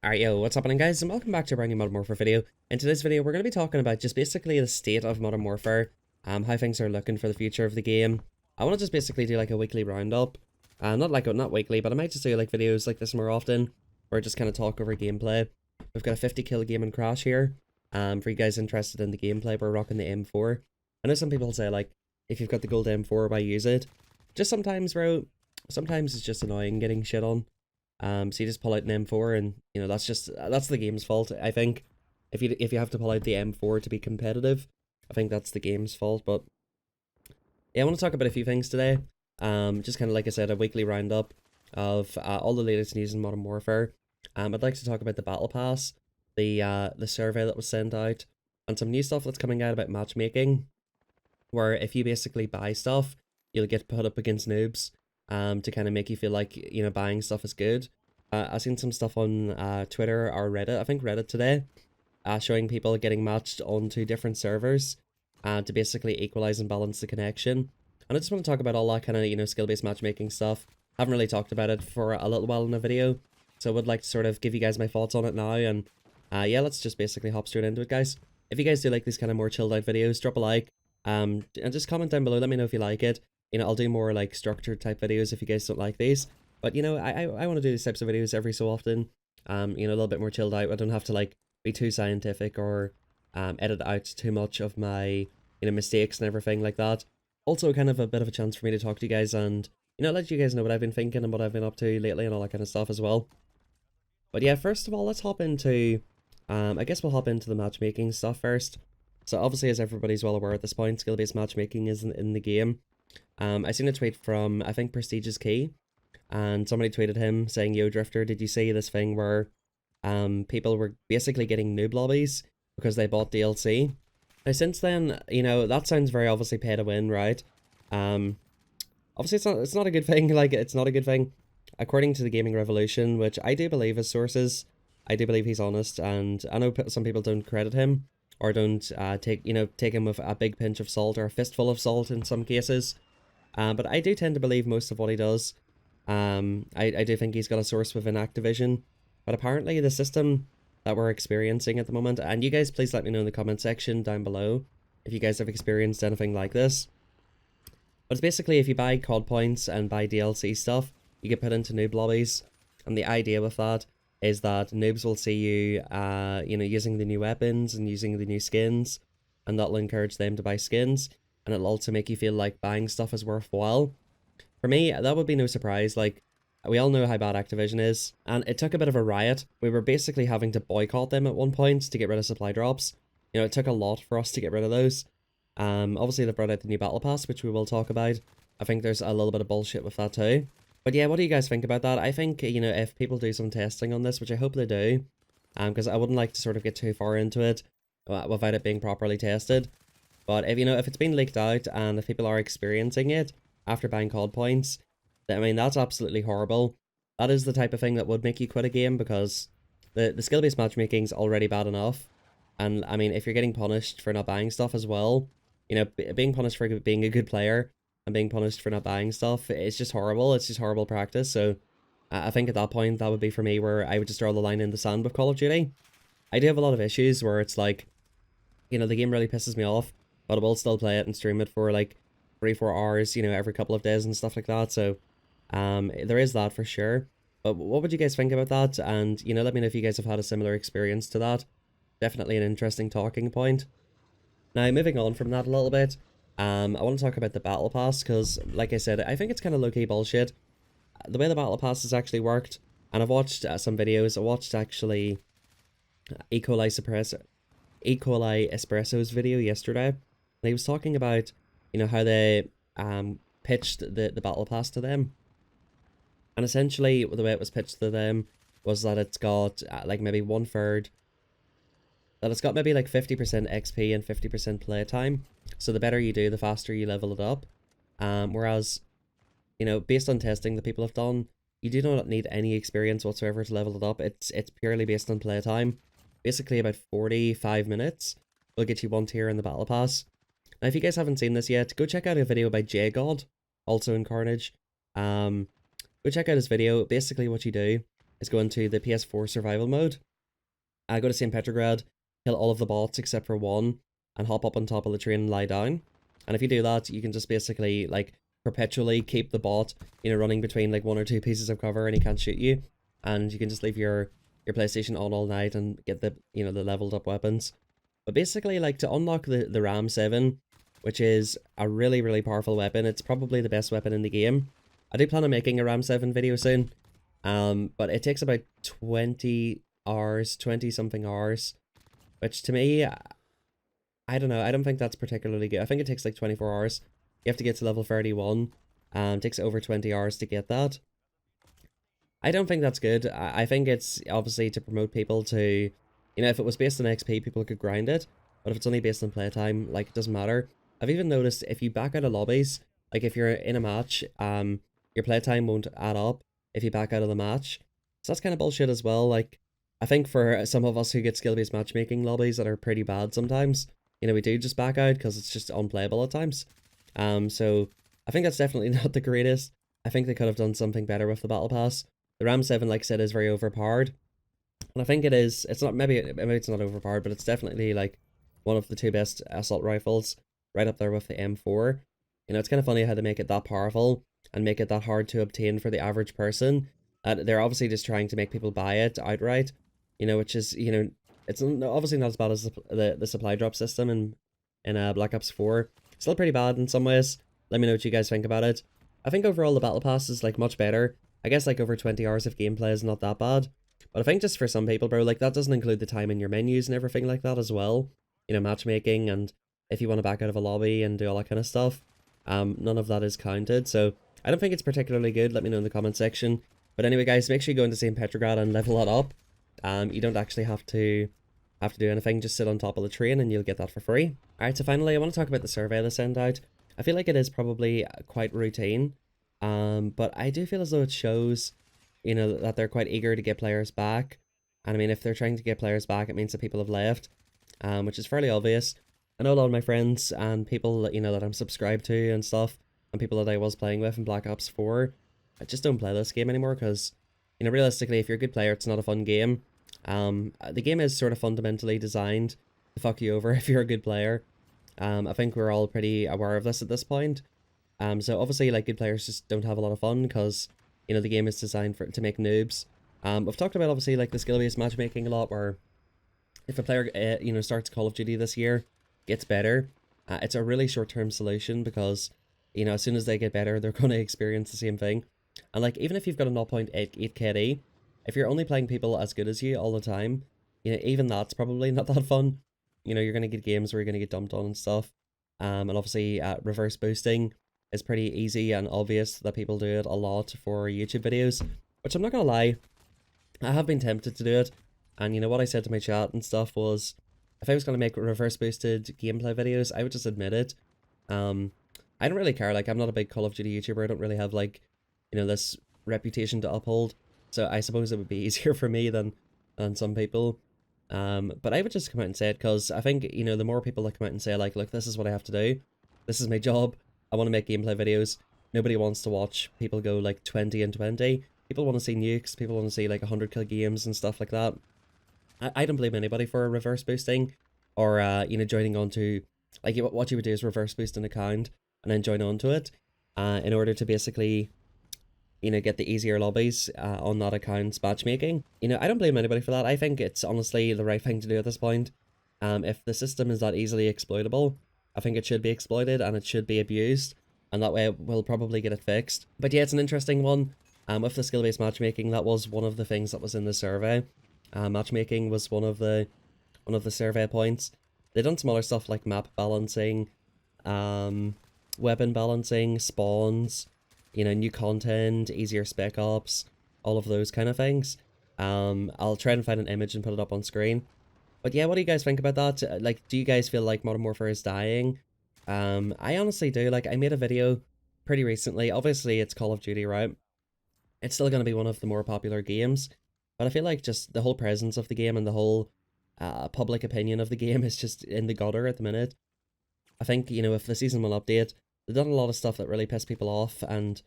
Alright, yo, what's happening guys, and welcome back to a brand new Modern Warfare video. In today's video, we're going to be talking about just basically the state of Modern Warfare, how things are looking for the future of the game. I want to just basically do like a weekly roundup, not weekly, but I might just do like videos like this more often, or just kind of talk over gameplay. We've got a 50 kill game in Crash here. For you guys interested in the gameplay, we're rocking the M4. I know some people say like, if you've got the gold M4, why use it? Just sometimes, bro, sometimes it's just annoying getting shit on. So you just pull out an M4 and, you know, that's the game's fault, I think. If you have to pull out the M4 to be competitive, I think that's the game's fault. But yeah, I want to talk about a few things today. Just kind of like I said, a weekly roundup of all the latest news in Modern Warfare. I'd like to talk about the Battle Pass, the survey that was sent out, and some new stuff that's coming out about matchmaking, where if you basically buy stuff, you'll get put up against noobs. To kind of make you feel like, you know, buying stuff is good. I've seen some stuff on Twitter or Reddit, I think Reddit today, showing people getting matched onto different servers to basically equalize and balance the connection. And I just want to talk about all that kind of, you know, skill-based matchmaking stuff. Haven't really talked about it for a little while in a video, so I would like to sort of give you guys my thoughts on it now. And yeah, let's just basically hop straight into it, guys. If you guys do like these kind of more chilled out videos, drop a like, and just comment down below, let me know if you like it. You know, I'll do more like structured type videos if you guys don't like these. But, you know, I want to do these types of videos every so often. You know, a little bit more chilled out. I don't have to like be too scientific or edit out too much of my, you know, mistakes and everything like that. Also kind of a bit of a chance for me to talk to you guys and, you know, let you guys know what I've been thinking and what I've been up to lately and all that kind of stuff as well. But yeah, first of all, let's hop into, I guess we'll hop into the matchmaking stuff first. So obviously, as everybody's well aware at this point, skill-based matchmaking is in the game. I seen a tweet from, I think, Prestige's Key, and somebody tweeted him saying, "Yo, Drifter, did you see this thing where people were basically getting noob lobbies because they bought DLC?" Now, since then, you know, that sounds very obviously pay to win, right? Obviously, it's not a good thing. Like, it's not a good thing. According to the Gaming Revolution, which I do believe his sources, I do believe he's honest, and I know some people don't credit him or don't take him with a big pinch of salt or a fistful of salt in some cases. But I do tend to believe most of what he does. I do think he's got a source within Activision. But apparently the system that we're experiencing at the moment, and you guys please let me know in the comment section down below if you guys have experienced anything like this. But it's basically if you buy COD points and buy DLC stuff, you get put into noob lobbies. And the idea with that is that noobs will see you, you know, using the new weapons and using the new skins. And that'll encourage them to buy skins. And it'll also make you feel like buying stuff is worthwhile. For me, that would be no surprise. Like, we all know how bad Activision is, and it took a bit of a riot. We were basically having to boycott them at one point to get rid of supply drops. You know, it took a lot for us to get rid of those. Obviously they brought out the new Battle Pass, which we will talk about. I think there's a little bit of bullshit with that too. But yeah, what do you guys think about that? I think, you know, if people do some testing on this, which I hope they do, because I wouldn't like to sort of get too far into it without it being properly tested. But if, you know, if it's been leaked out and if people are experiencing it after buying COD points, then, I mean, that's absolutely horrible. That is the type of thing that would make you quit a game, because the skill-based matchmaking is already bad enough. And, I mean, if you're getting punished for not buying stuff as well, you know, being punished for being a good player and being punished for not buying stuff, it's just horrible. It's just horrible practice. So I think at that point, that would be for me where I would just draw the line in the sand with Call of Duty. I do have a lot of issues where it's like, you know, the game really pisses me off, but I will still play it and stream it for like 3-4 hours, you know, every couple of days and stuff like that. So there is that for sure. But what would you guys think about that? And, you know, let me know if you guys have had a similar experience to that. Definitely an interesting talking point. Now, moving on from that a little bit, I want to talk about the Battle Pass, because, like I said, I think it's kind of low-key bullshit. The way the Battle Pass has actually worked, and I've watched some videos. I watched, actually, E. coli Espresso's video yesterday, and he was talking about, you know, how they pitched the Battle Pass to them. And essentially, the way it was pitched to them was that it's got, like, maybe one-third, that it's got maybe like 50% XP and 50% playtime. So the better you do, the faster you level it up. Whereas, you know, based on testing that people have done, you do not need any experience whatsoever to level it up. It's purely based on playtime. Basically about 45 minutes will get you one tier in the Battle Pass. Now, if you guys haven't seen this yet, go check out a video by JGod, also in Carnage. Go check out his video. Basically what you do is go into the PS4 survival mode. Go to St. Petrograd, kill all of the bots except for one, and hop up on top of the train and lie down. And if you do that, you can just basically like perpetually keep the bot, running between like one or two pieces of cover, and he can't shoot you. And you can just leave your PlayStation on all night and get the the leveled up weapons. But basically, like, to unlock the Ram 7, which is a really, really powerful weapon, it's probably the best weapon in the game. I do plan on making a Ram 7 video soon, but it takes about 20 hours, 20 something hours, which to me, I don't know, I don't think that's particularly good. I think it takes like 24 hours. You have to get to level 31, it takes over 20 hours to get that. I don't think that's good. I think it's obviously to promote people to, if it was based on XP, people could grind it. But if it's only based on playtime, like, it doesn't matter. I've even noticed if you back out of lobbies, like if you're in a match, your playtime won't add up if you back out of the match. So that's kind of bullshit as well. Like, I think for some of us who get skill-based matchmaking lobbies that are pretty bad sometimes, we do just back out because it's just unplayable at times. So I think that's definitely not the greatest. I think they could have done something better with the battle pass. The Ram 7, like I said, is very overpowered. And I think it is, it's not, maybe it's not overpowered, but it's definitely like one of the two best assault rifles, right up there with the M4. It's kind of funny how they make it that powerful and make it that hard to obtain for the average person. They're obviously just trying to make people buy it outright, which is, it's obviously not as bad as the supply drop system in Black Ops 4. Still pretty bad in some ways. Let me know what you guys think about it. I think overall the battle pass is like much better. I guess like over 20 hours of gameplay is not that bad. But I think just for some people, bro, like that doesn't include the time in your menus and everything like that as well. Matchmaking, and if you want to back out of a lobby and do all that kind of stuff. None of that is counted. So I don't think it's particularly good. Let me know in the comment section. But anyway, guys, make sure you go into St. Petrograd and level that up. You don't actually have to do anything. Just sit on top of the train and you'll get that for free. Alright, so finally I want to talk about the survey they sent out. I feel like it is probably quite routine. But I do feel as though it shows, that they're quite eager to get players back. And I mean, if they're trying to get players back, it means that people have left, which is fairly obvious. I know a lot of my friends and people, that I'm subscribed to and stuff, and people that I was playing with in Black Ops 4, I just don't play this game anymore because, realistically, if you're a good player, it's not a fun game. The game is sort of fundamentally designed to fuck you over if you're a good player. I think we're all pretty aware of this at this point. So obviously, like, good players just don't have a lot of fun because, the game is designed to make noobs. We've talked about, obviously, like, the skill-based matchmaking a lot, where if a player, starts Call of Duty this year, gets better, it's a really short-term solution because, as soon as they get better, they're going to experience the same thing. And, like, even if you've got a 0.8 KD, if you're only playing people as good as you all the time, even that's probably not that fun. You're going to get games where you're going to get dumped on and stuff. And obviously, reverse boosting is pretty easy and obvious that people do it a lot for YouTube videos, which I'm not going to lie, I have been tempted to do it. And what I said to my chat and stuff was, if I was going to make reverse boosted gameplay videos, I would just admit it. I don't really care, like, I'm not a big Call of Duty YouTuber, I don't really have, like, this reputation to uphold, so I suppose it would be easier for me than some people. But I would just come out and say it, because I think, the more people that come out and say, like, look, this is what I have to do, this is my job, I want to make gameplay videos, nobody wants to watch people go, like, 20 and 20, people want to see nukes, people want to see, like, 100 kill games and stuff like that. I don't blame anybody for reverse boosting, or, joining onto, like, what you would do is reverse boost an account, and then join onto it, in order to basically, get the easier lobbies, on that account's matchmaking. I don't blame anybody for that. I think it's honestly the right thing to do at this point. If the system is that easily exploitable, I think it should be exploited and it should be abused, and that way we'll probably get it fixed. But yeah, it's an interesting one. With the skill-based matchmaking, that was one of the things that was in the survey. Matchmaking was one of the survey points. They done some other stuff like map balancing, weapon balancing, spawns, new content, easier spec ops, all of those kind of things. I'll try and find an image and put it up on screen. But yeah, what do you guys think about that? Like, do you guys feel like Modern Warfare is dying? I honestly do. Like, I made a video pretty recently. Obviously, it's Call of Duty, right? It's still going to be one of the more popular games. But I feel like just the whole presence of the game and the whole public opinion of the game is just in the gutter at the minute. I think, if the season 1 update, they've done a lot of stuff that really pissed people off, and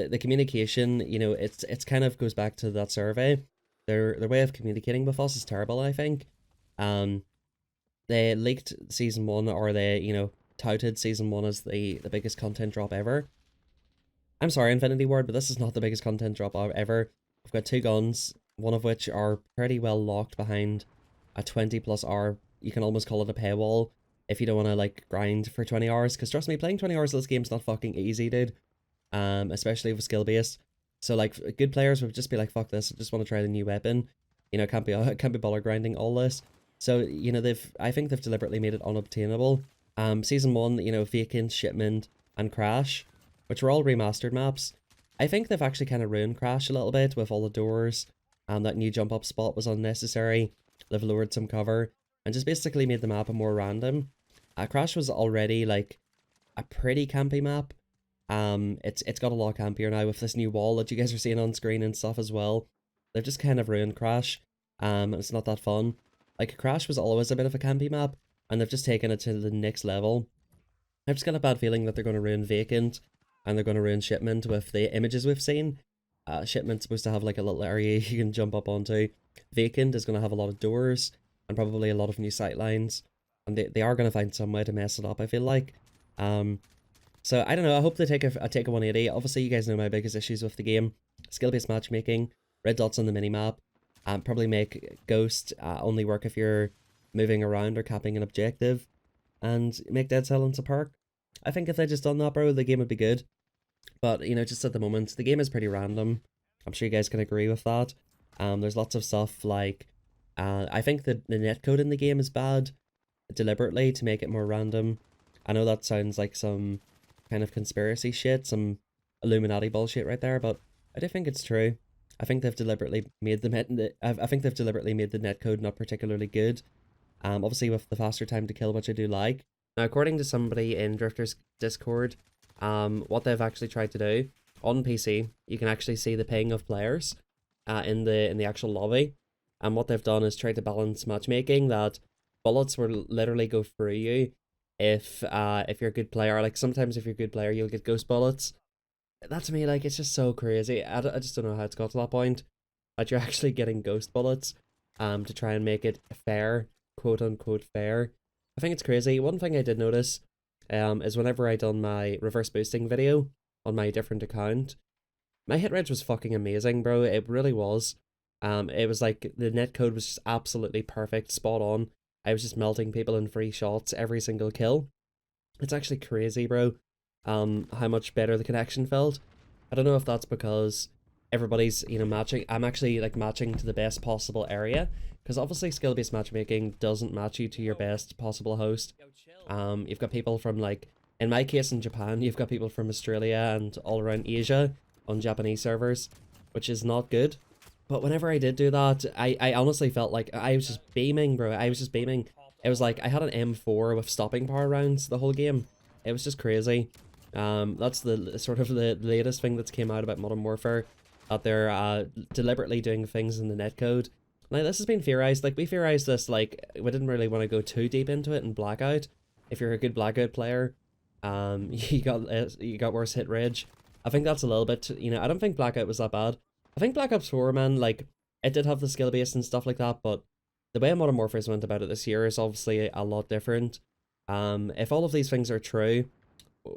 the communication, you know, it's kind of goes back to that survey. Their way of communicating with us is terrible, I think. Um, they leaked season one, or they, you know, touted season one as the biggest content drop ever. I'm sorry, Infinity Ward, but this is not the biggest content drop ever. I've got two guns, one of which are pretty well locked behind a 20+ hour, you can almost call it a paywall, if you don't want to like grind for 20 hours, because trust me, playing 20 hours of this game's not fucking easy, dude. Especially with skill based. So like good players would just be like, fuck this, I just want to try the new weapon. You know, can't be baller grinding all this. So, you know, I think they've deliberately made it unobtainable. Season one, you know, Vacant, Shipment, and Crash, which were all remastered maps. I think they've actually kind of ruined Crash a little bit with all the doors. That new jump up spot was unnecessary. They've lowered some cover and just basically made the map a more random. Crash was already like a pretty campy map. It's got a lot campier now with this new wall that you guys are seeing on screen and stuff as well. They've just kind of ruined Crash. It's not that fun. Like, Crash was always a bit of a campy map, and they've just taken it to the next level. I've just got a bad feeling that they're going to ruin Vacant, and they're going to ruin Shipment with the images we've seen. Shipment's supposed to have like a little area you can jump up onto. Vacant is going to have a lot of doors, and probably a lot of new sightlines. And they are going to find some way to mess it up, I feel like. So I don't know, I hope they take a 180. Obviously, you guys know my biggest issues with the game. Skill-based matchmaking, red dots on the minimap, probably make Ghost only work if you're moving around or capping an objective, and make Dead Silence a perk. I think if they just done that, bro, the game would be good. But, you know, just at the moment, the game is pretty random. I'm sure you guys can agree with that. There's lots of stuff like, I think the netcode in the game is bad, deliberately, to make it more random. I know that sounds like some kind of conspiracy shit, some Illuminati bullshit right there, but I do think it's true. I think they've deliberately made I think they've deliberately made the netcode not particularly good. Obviously with the faster time to kill, which I do like. Now, according to somebody in Drifter's Discord, what they've actually tried to do on PC, you can actually see the ping of players in the actual lobby. And what they've done is try to balance matchmaking, that bullets will literally go through you if you're a good player. Like, sometimes if you're a good player, you'll get ghost bullets. That, to me, like, it's just so crazy. I just don't know how it's got to that point, that you're actually getting ghost bullets to try and make it fair, quote unquote fair. I think it's crazy. One thing I did notice is whenever I done my reverse boosting video on my different account, my hit rate was fucking amazing, bro. It really was. It was like the netcode was just absolutely perfect, spot on. I was just melting people in free shots every single kill. It's actually crazy, bro, how much better the connection felt. I don't know if that's because everybody's, you know, matching. I'm actually like matching to the best possible area, because obviously skill-based matchmaking doesn't match you to your best possible host. You've got people from, like, in my case in Japan, you've got people from Australia and all around Asia on Japanese servers, which is not good. But whenever I did do that, I honestly felt like I was just beaming, bro. I was just beaming. It was like I had an M4 with stopping power rounds the whole game. It was just crazy. That's the sort of the latest thing that's came out about Modern Warfare, that they're deliberately doing things in the netcode. Now, this has been theorized. Like, we theorized this, like, we didn't really want to go too deep into it in Blackout. If you're a good Blackout player, you got worse hit rage. I think that's a little bit, you know, I don't think Blackout was that bad. I think Black Ops 4, man, like, it did have the skill base and stuff like that, but the way Modern Warfare went about it this year is obviously a lot different. If all of these things are true,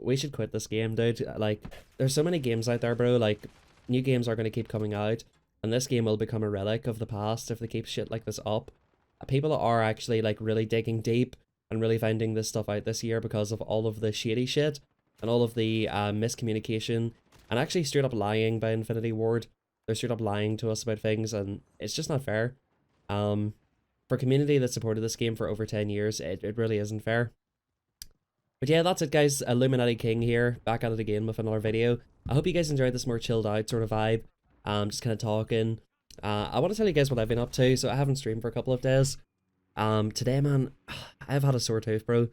we should quit this game, dude. Like, there's so many games out there, bro. Like, new games are going to keep coming out, and this game will become a relic of the past if they keep shit like this up. People are actually, like, really digging deep and really finding this stuff out this year because of all of the shady shit and all of the miscommunication and actually straight up lying by Infinity Ward. They're straight up lying to us about things, and it's just not fair. For a community that supported this game for over 10 years, it really isn't fair. But yeah, that's it, guys. Illuminati King here, back at it again with another video. I hope you guys enjoyed this more chilled out sort of vibe. Just kind of talking. I want to tell you guys what I've been up to. So I haven't streamed for a couple of days. Today, man, I've had a sore tooth, bro.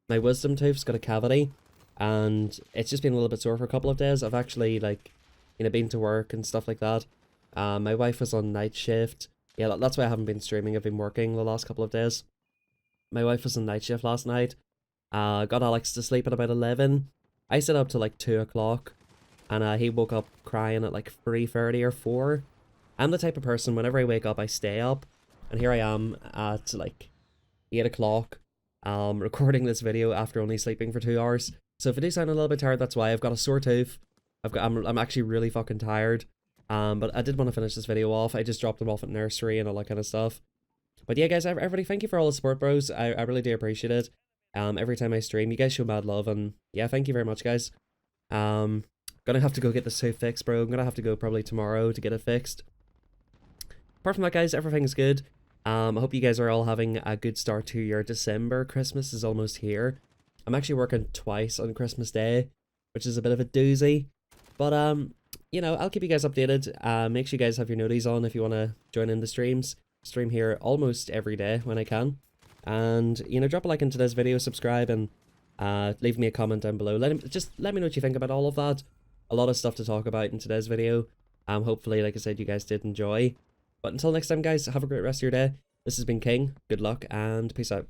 My wisdom tooth's got a cavity, and it's just been a little bit sore for a couple of days. I've actually, like, you know, been to work and stuff like that. My wife was on night shift. Yeah, that's why I haven't been streaming. I've been working the last couple of days. My wife was on night shift last night. Got Alex to sleep at about 11. I stayed up till like 2 o'clock. and he woke up crying at like 3:30 or 4. I'm the type of person, whenever I wake up, I stay up, and here I am at like 8 o'clock, recording this video after only sleeping for 2 hours. So if I do sound a little bit tired, that's why. I've got a sore tooth. I'm actually really fucking tired. But I did want to finish this video off. I just dropped them off at nursery and all that kind of stuff. But yeah, guys, everybody, thank you for all the support, bros. I really do appreciate it. Every time I stream, you guys show mad love, and yeah, thank you very much, guys. Gonna have to go get this tooth fixed, bro. I'm gonna have to go probably tomorrow to get it fixed. Apart from that, guys, everything's good. I hope you guys are all having a good start to your December. Christmas is almost here. I'm actually working twice on Christmas Day, which is a bit of a doozy. But, you know, I'll keep you guys updated. Make sure you guys have your noties on if you want to join in the streams. Stream here almost every day when I can. And, you know, drop a like into this video, subscribe, and leave me a comment down below. Just let me know what you think about all of that. A lot of stuff to talk about in today's video. Hopefully, like I said, you guys did enjoy. But until next time, guys, have a great rest of your day. This has been King. Good luck and peace out.